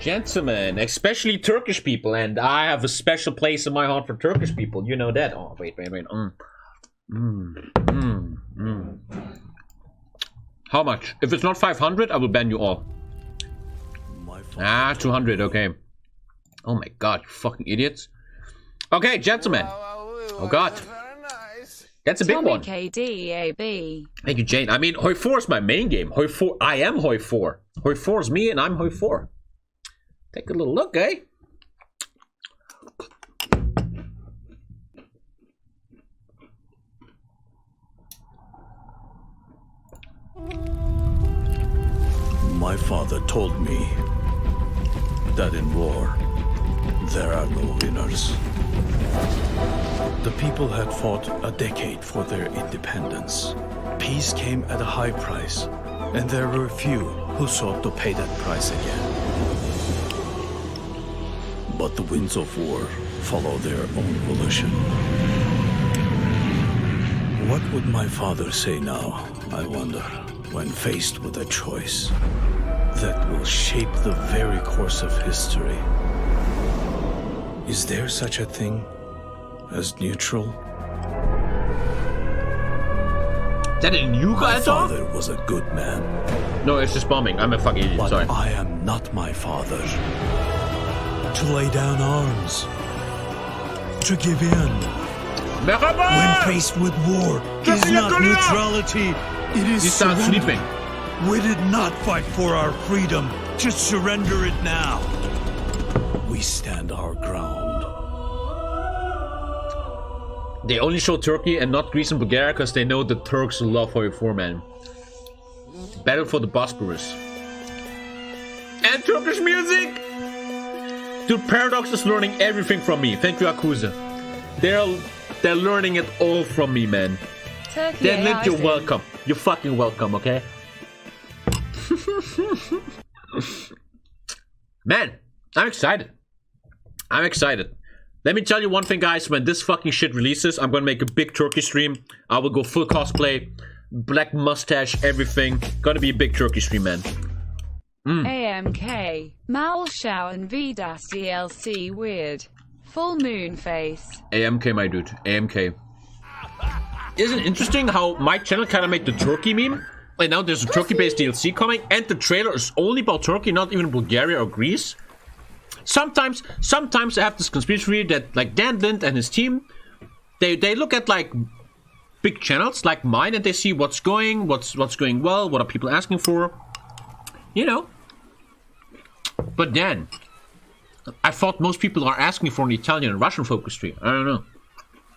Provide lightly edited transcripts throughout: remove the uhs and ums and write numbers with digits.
Gentlemen, especially Turkish people, and I have a special place in my heart for Turkish people. You know that. Oh, wait. How much? If it's not 500, I will ban you all. 200, okay. Oh my god, you fucking idiots. Okay, gentlemen. Oh god. That's a big one. TommyKay. Thank you, Jane. I mean, HOI4 is my main game. HOI4, I am HOI4. HOI4 is me and I'm HOI4. Take a little look, eh? My father told me that in war, there are no winners. The people had fought a decade for their independence. Peace came at a high price, and there were few who sought to pay that price again. But the winds of war follow their own volition. What would my father say now, I wonder, when faced with a choice that will shape the very course of history? Is there such a thing as neutral? Is that a new guy? My father was a good man. No, it's just bombing. I'm a fucking idiot, but sorry. I am not my father. To lay down arms. To give in. When faced with war, is not neutrality. It is surrender. Sleeping. We did not fight for our freedom. Just surrender it now. We stand our ground. They only show Turkey and not Greece and Bulgaria because they know the Turks love HOI4, man. Battle for the Bosporus. And Turkish music! Dude, Paradox is learning everything from me. Thank you, Akuza. They're learning it all from me, man. Turkey, Then you're welcome. You're fucking welcome, okay? Man, I'm excited. I'm excited. Let me tell you one thing, guys. When this fucking shit releases, I'm gonna make a big Turkey stream. I will go full cosplay, black mustache, everything. Gonna be a big Turkey stream, man. AMK. Malshao and Vidas DLC weird. Full moon face. AMK, my dude. AMK. Isn't it interesting how my channel kind of made the Turkey meme? And now there's a Turkey-based DLC coming, and the trailer is only about Turkey, not even Bulgaria or Greece. Sometimes I have this conspiracy theory that, like, Dan Lind and his team, they look at, like, big channels like mine, and they see what's going well, what are people asking for, you know. But then, I thought most people are asking for an Italian and Russian focus stream. I don't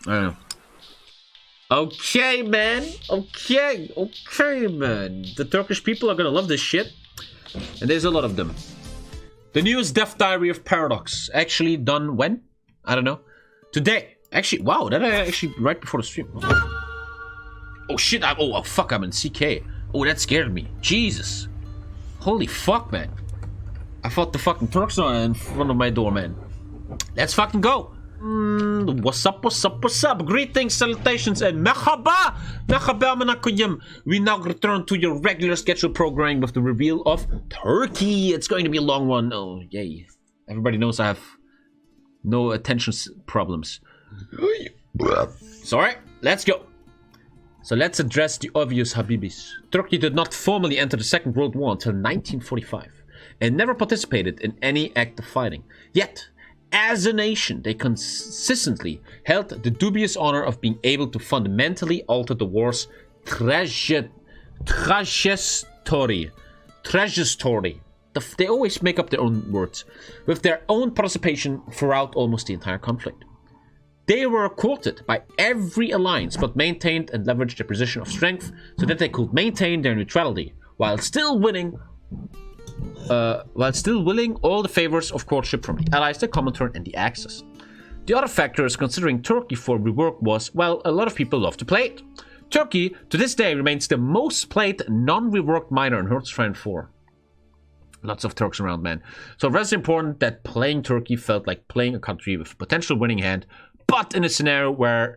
know. Okay, man. Okay, man. The Turkish people are gonna love this shit. And there's a lot of them. The newest Death Diary of Paradox. Actually done when? I don't know. Today. Actually, wow, that actually right before the stream. Oh shit, oh fuck, I'm in CK. Oh, that scared me. Jesus. Holy fuck, man. I thought the fucking Turks are in front of my door, man. Let's fucking go. What's up? Greetings, salutations, and merhaba! We now return to your regular scheduled programming with the reveal of Turkey. It's going to be a long one. Oh, yay. Everybody knows I have no attention problems. Sorry, let's go. So let's address the obvious Habibis. Turkey did not formally enter the Second World War until 1945 and never participated in any active fighting. Yet, as a nation, they consistently held the dubious honor of being able to fundamentally alter the war's trajectory. They always make up their own words. With their own participation throughout almost the entire conflict. They were courted by every alliance but maintained and leveraged their position of strength so that they could maintain their neutrality while still winning all the favors of courtship from the Allies, the Comintern, and the Axis. The other factors considering Turkey for rework was, well, a lot of people love to play it. Turkey, to this day, remains the most played non-reworked minor in Hearthstone 4. Lots of Turks around, man. So it's important that playing Turkey felt like playing a country with a potential winning hand, but in a scenario where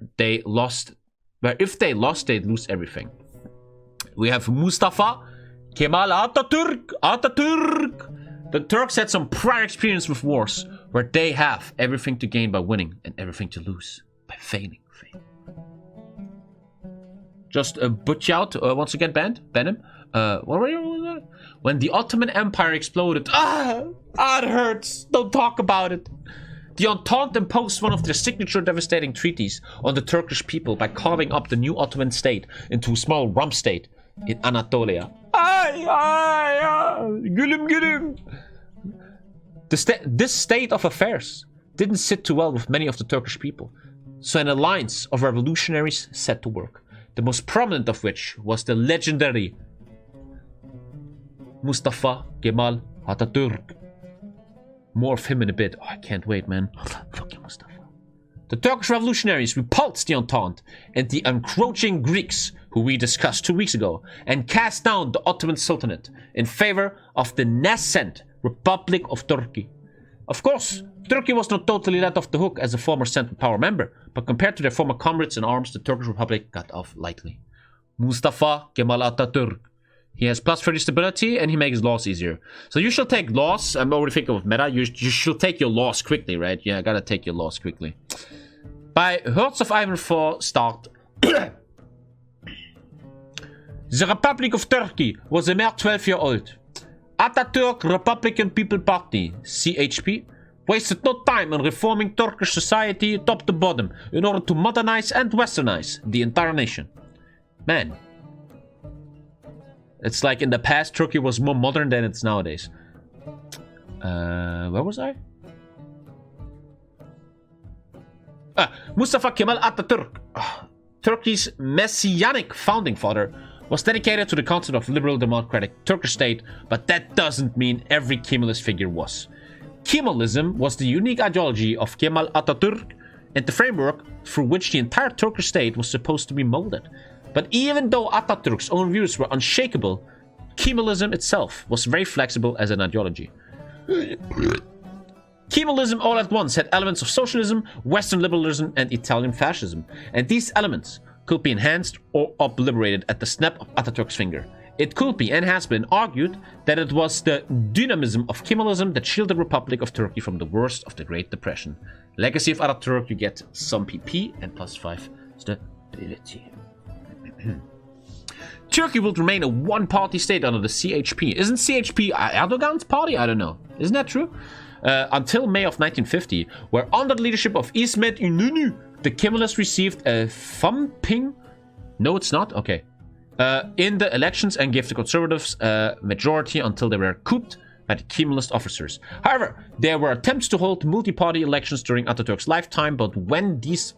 if they lost, they'd lose everything. We have Mustafa Kemal Atatürk, The Turks had some prior experience with wars where they have everything to gain by winning and everything to lose by failing. Just butch out, once again banned, ban him. What were you? When the Ottoman Empire exploded. It hurts. Don't talk about it. The Entente imposed one of their signature devastating treaties on the Turkish people by carving up the new Ottoman state into a small rump state in Anatolia. Gülüm. This state of affairs didn't sit too well with many of the Turkish people, so an alliance of revolutionaries set to work. The most prominent of which was the legendary Mustafa Kemal Atatürk. More of him in a bit. Oh, I can't wait, man. Fucking Mustafa. The Turkish revolutionaries repulsed the Entente and the encroaching Greeks, who we discussed 2 weeks ago, and cast down the Ottoman Sultanate in favor of the nascent Republic of Turkey. Of course, Turkey was not totally let off the hook as a former Central Power member, but compared to their former comrades in arms, the Turkish Republic got off lightly. Mustafa Kemal Atatürk. He has plus 30 stability and he makes laws easier. So you should take laws. I'm already thinking of meta. You should take your laws quickly, right? Yeah, I gotta take your laws quickly. By Hertz of HOI4 start. The Republic of Turkey was a mere 12-year-old. Atatürk Republican People Party, CHP, wasted no time in reforming Turkish society top to bottom in order to modernize and westernize the entire nation. Man. It's like in the past, Turkey was more modern than it's nowadays. Where was I? Mustafa Kemal Atatürk, Turkey's messianic founding father, was dedicated to the concept of liberal democratic Turkish state, but that doesn't mean every Kemalist figure was. Kemalism was the unique ideology of Kemal Atatürk and the framework through which the entire Turkish state was supposed to be molded. But even though Atatürk's own views were unshakable, Kemalism itself was very flexible as an ideology. Kemalism all at once had elements of socialism, Western liberalism, and Italian fascism, and these elements could be enhanced or obliterated at the snap of Atatürk's finger. It could be, and has been, argued that it was the dynamism of Kemalism that shielded the Republic of Turkey from the worst of the Great Depression. Legacy of Atatürk, you get some PP and +5 stability. Turkey will remain a one-party state under the CHP. Isn't CHP Erdogan's party? I don't know. Isn't that true? Until May of 1950, where under the leadership of İsmet İnönü, the Kemalists received a thumping... No, it's not? Okay. In the elections and gave the conservatives a majority until they were couped by the Kemalist officers. However, there were attempts to hold multi-party elections during Atatürk's lifetime, but when these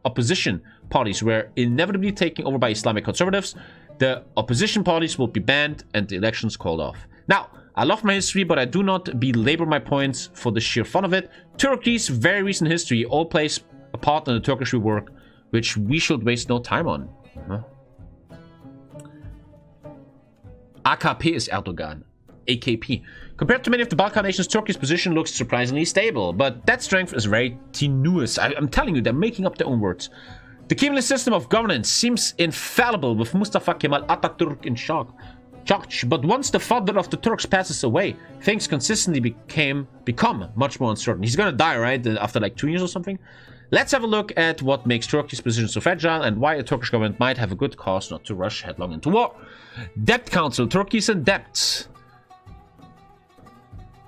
opposition parties were inevitably taken over by Islamic conservatives, the opposition parties will be banned and the elections called off. Now, I love my history, but I do not belabor my points for the sheer fun of it. Turkey's very recent history all plays a part in the Turkish rework, which we should waste no time on. Huh? AKP is Erdogan. AKP. Compared to many of the Balkan nations, Turkey's position looks surprisingly stable, but that strength is very tenuous. I'm telling you, they're making up their own words. The Kemalist system of governance seems infallible with Mustafa Kemal Atatürk in charge, but once the father of the Turks passes away, things consistently become much more uncertain. He's gonna die, right? After like 2 years or something? Let's have a look at what makes Turkey's position so fragile and why a Turkish government might have a good cause not to rush headlong into war. Debt Council. Turkey's in debt.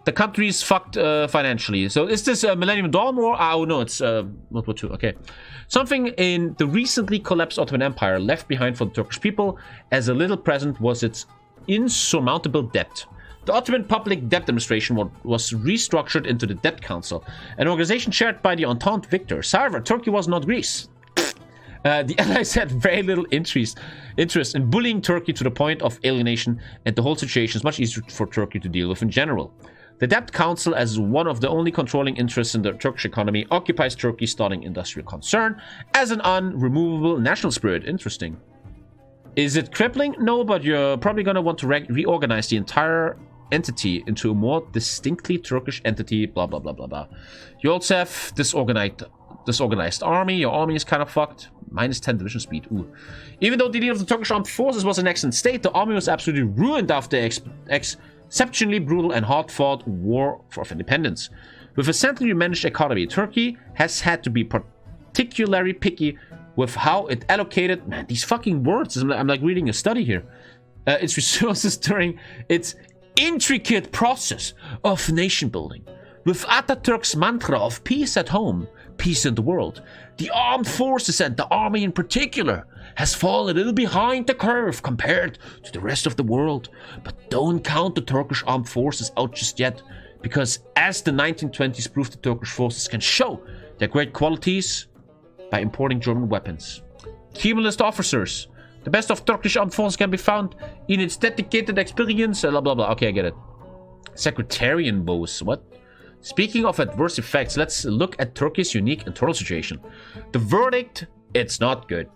The country is fucked financially. So is this Millennium Dawn War? Oh no, it's World War II. Okay. Something in the recently collapsed Ottoman Empire left behind for the Turkish people as a little present was its insurmountable debt. The Ottoman Public Debt Administration was restructured into the Debt Council, an organization chaired by the Entente victors. However, Turkey was not Greece. The Allies had very little interest in bullying Turkey to the point of alienation, and the whole situation is much easier for Turkey to deal with in general. The Debt Council, as one of the only controlling interests in the Turkish economy, occupies Turkey's stunning industrial concern as an unremovable national spirit. Interesting. Is it crippling? No, but you're probably going to want to reorganize the entire entity into a more distinctly Turkish entity, blah, blah, blah, blah, blah. You also have disorganized army. Your army is kind of fucked. -10 division speed. Ooh. Even though the leader of the Turkish armed forces was in excellent state, the army was absolutely ruined after exceptionally brutal and hard-fought war of independence. With a centrally managed economy, Turkey has had to be particularly picky with how it allocated, man, these fucking words, I'm like reading a study here, its resources during its intricate process of nation building. With Atatürk's mantra of peace at home, peace in the world, the armed forces and the army in particular has fallen a little behind the curve compared to the rest of the world. But don't count the Turkish armed forces out just yet, because as the 1920s proved, the Turkish forces can show their great qualities by importing German weapons. Kemalist officers. The best of Turkish armed forces can be found in its dedicated experience, blah blah blah. Okay, I get it. Secretarian bows. What? Speaking of adverse effects, let's look at Turkey's unique internal situation. The verdict, it's not good.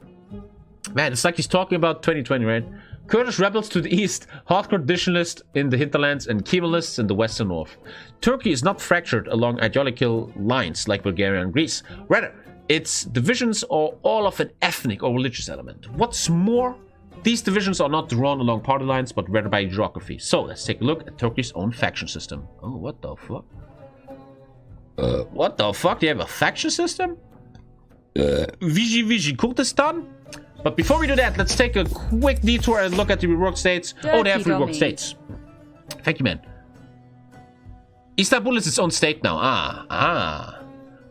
Man, it's like he's talking about 2020, right? Kurdish rebels to the east, hardcore traditionalists in the hinterlands, and Kemalists in the west and north. Turkey is not fractured along ideological lines like Bulgaria and Greece. Rather, its divisions are all of an ethnic or religious element. What's more, these divisions are not drawn along party lines, but rather by geography. So, let's take a look at Turkey's own faction system. Oh, what the fuck? What the fuck? Do you have a faction system? Viji Kurdistan? But before we do that, let's take a quick detour and look at the reworked states. Oh, they have reworked states. Thank you, man. Istanbul is its own state now.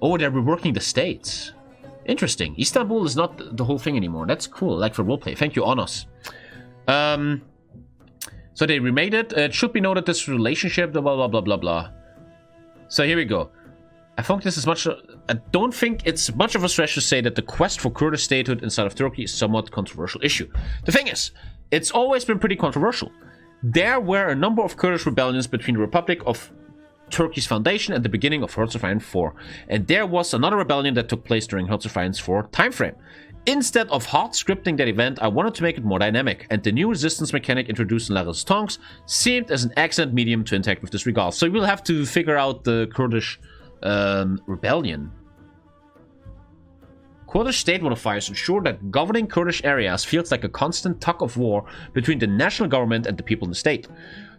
Oh, they're reworking the states. Interesting. Istanbul is not the whole thing anymore. That's cool. Like for roleplay. Thank you, Onos. So they remade it. It should be noted this relationship, blah, blah, blah, blah, blah. So here we go. I don't think it's much of a stretch to say that the quest for Kurdish statehood inside of Turkey is a somewhat controversial issue. The thing is, it's always been pretty controversial. There were a number of Kurdish rebellions between the Republic of Turkey's foundation and the beginning of HOI4 4, and there was another rebellion that took place during HOI4 4 timeframe. Instead of hard scripting that event, I wanted to make it more dynamic, and the new resistance mechanic introduced in Larry's Tonks seemed as an excellent medium to interact with this regard. So we'll have to figure out the Kurdish rebellion. Kurdish state modifiers ensure that governing Kurdish areas feels like a constant tug of war between the national government and the people in the state.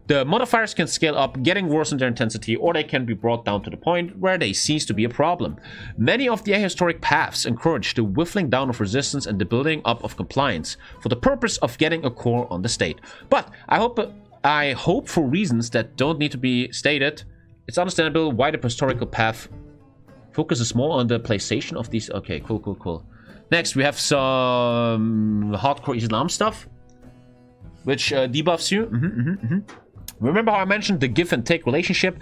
The modifiers can scale up, getting worse in their intensity, or they can be brought down to the point where they cease to be a problem. Many of the ahistoric paths encourage the whittling down of resistance and the building up of compliance for the purpose of getting a core on the state. But I hope for reasons that don't need to be stated, it's understandable why the historical path focuses more on the playstation of these. Okay, cool. Next, we have some hardcore Islam stuff, which debuffs you. Remember how I mentioned the give and take relationship?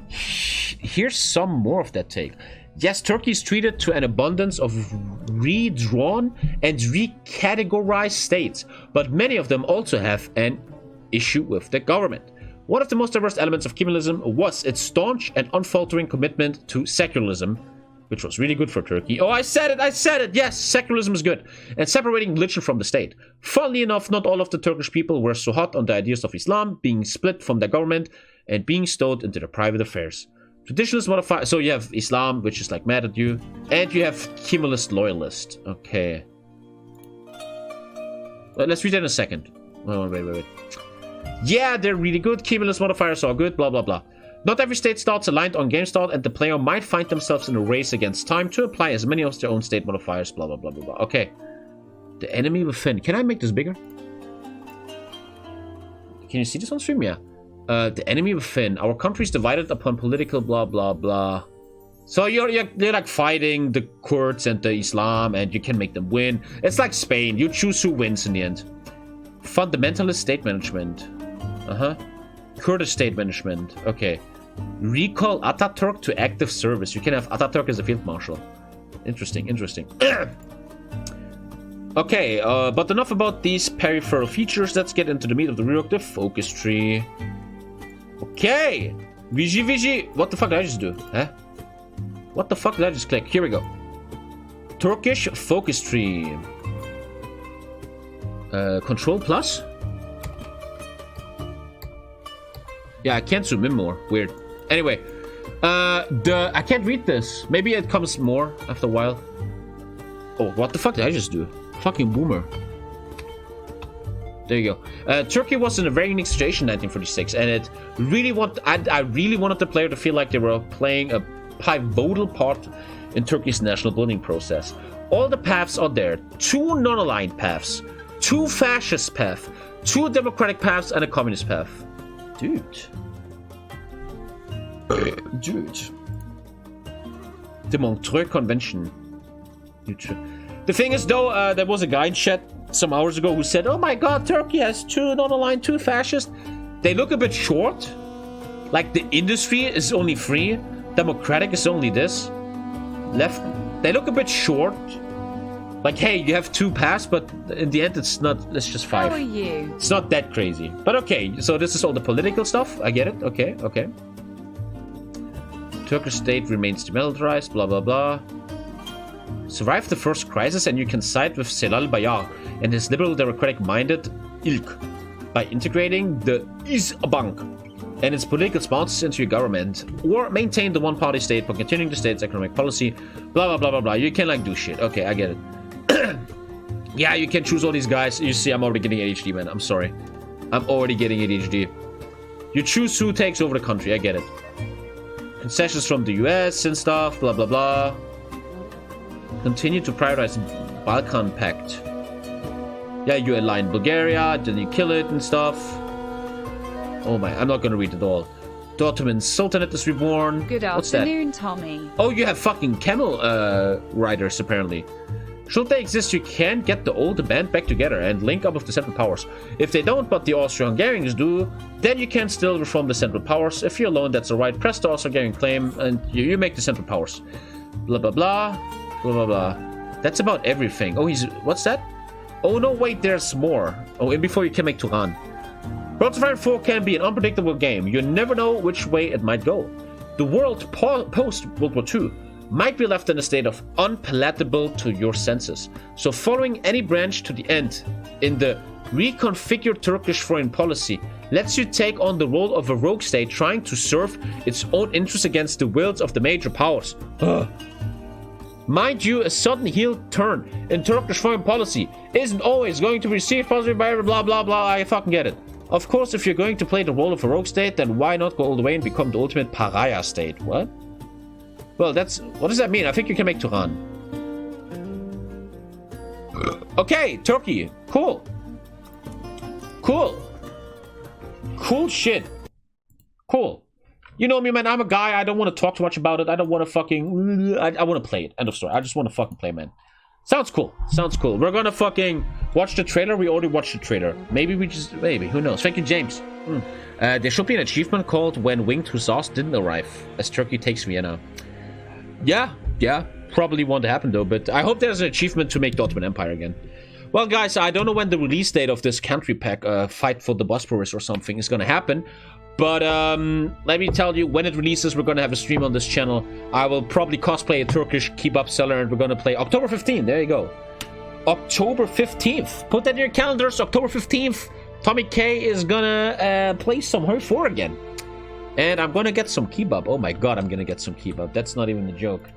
Here's some more of that take. Yes, Turkey is treated to an abundance of redrawn and recategorized states, but many of them also have an issue with the government. One of the most diverse elements of Kemalism was its staunch and unfaltering commitment to secularism, which was really good for Turkey. Oh, I said it! Yes, secularism is good. And separating religion from the state. Funnily enough, not all of the Turkish people were so hot on the ideas of Islam being split from their government and being stowed into their private affairs. Traditionalists modify. So you have Islam, which is like mad at you, and you have Kemalist loyalist. Okay. Well, let's read that in a second. Oh, wait. Yeah, they're really good. Kemalist modifiers are good, blah, blah, blah. Not every state starts aligned on game start, and the player might find themselves in a race against time to apply as many of their own state modifiers, blah, blah, blah, blah, blah. Okay. The enemy within. Can I make this bigger? Can you see this on stream? Yeah. The enemy within. Our country is divided upon political blah, blah, blah. So you're like fighting the Kurds and the Islam, and you can make them win. It's like Spain. You choose who wins in the end. Fundamentalist state management. Kurdish state management. Okay. Recall Atatürk to active service. You can have Atatürk as a field marshal. Interesting. Okay, but enough about these peripheral features. Let's get into the meat of the rework, the focus tree. Okay. Viji. What the fuck did I just do? Huh? What the fuck did I just click? Here we go. Turkish focus tree. Control plus? Yeah, I can't zoom in more. Weird. Anyway, I can't read this. Maybe it comes more after a while. Oh, what the fuck did I just do? Fucking boomer. There you go. Turkey was in a very unique situation in 1946, and it really I really wanted the player to feel like they were playing a pivotal part in Turkey's national building process. All the paths are there. 2 non-aligned paths, 2 fascist paths, 2 democratic paths, and a communist path. Dude. The Montreux Convention. The thing is, though, there was a guy in chat some hours ago who said, oh my god, Turkey has 2 non-aligned, 2 fascist. They look a bit short. Like, the industry is only 3. Democratic is only this. Left. They look a bit short. Like, hey, you have 2 paths, but in the end, it's just 5. How are you? It's not that crazy. But okay, so this is all the political stuff. I get it. Okay. Turkish state remains demilitarized, blah, blah, blah. Survive the first crisis and you can side with Celal Bayar and his liberal democratic-minded ilk by integrating the İzbank and its political sponsors into your government, or maintain the one-party state by continuing the state's economic policy, blah, blah, blah, blah, blah. You can, like, do shit. Okay, I get it. Yeah, you can choose all these guys. You see, I'm already getting ADHD, man. I'm sorry. I'm already getting ADHD. You choose who takes over the country. I get it. Concessions from the US and stuff, blah, blah, blah. Continue to prioritize Balkan Pact. Yeah, you align Bulgaria, then you kill it and stuff. Oh my, I'm not gonna read it all. The Ottoman Sultanate is reborn. Good What's afternoon, that? Tommy. Oh, you have fucking camel riders, apparently. Should they exist, you can get the old band back together and link up with the Central Powers. If they don't, but the Austro-Hungarians do, then you can still reform the Central Powers. If you're alone, that's alright. Press the Austro-Hungarian claim and you make the Central Powers. Blah, blah, blah. Blah, blah, blah. That's about everything. Oh, what's that? Oh, no, wait, there's more. Oh, and before you can make Turan. World of Warcraft 4 can be an unpredictable game. You never know which way it might go. The world post-World War II might be left in a state of unpalatable to your senses. So following any branch to the end in the reconfigured Turkish foreign policy lets you take on the role of a rogue state trying to serve its own interests against the wills of the major powers. Mind you, a sudden heel turn in Turkish foreign policy isn't always going to be received positively by blah blah blah. I fucking get it. Of course, if you're going to play the role of a rogue state, then why not go all the way and become the ultimate pariah state? What? Well, what does that mean? I think you can make Turan. Okay, Turkey. Cool. Cool shit. Cool. You know me, man. I'm a guy. I don't want to talk too much about it. I don't want to fucking... I want to play it. End of story. I just want to fucking play, man. Sounds cool. We're gonna fucking watch the trailer. We already watched the trailer. Maybe. Who knows? Thank you, James. There should be an achievement called When Winged Hussars Didn't Arrive, as Turkey takes Vienna. Yeah. Probably won't happen, though, but I hope there's an achievement to make the Ottoman Empire again. Well, guys, I don't know when the release date of this country pack, Fight for the Bosporus or something, is gonna happen. But let me tell you, when it releases, we're going to have a stream on this channel. I will probably cosplay a Turkish kebab seller, and we're going to play October 15th. There you go. October 15th. Put that in your calendars. October 15th. TommyKay is going to play some HOI4 again. And I'm going to get some kebab. Oh my god, I'm going to get some kebab. That's not even a joke.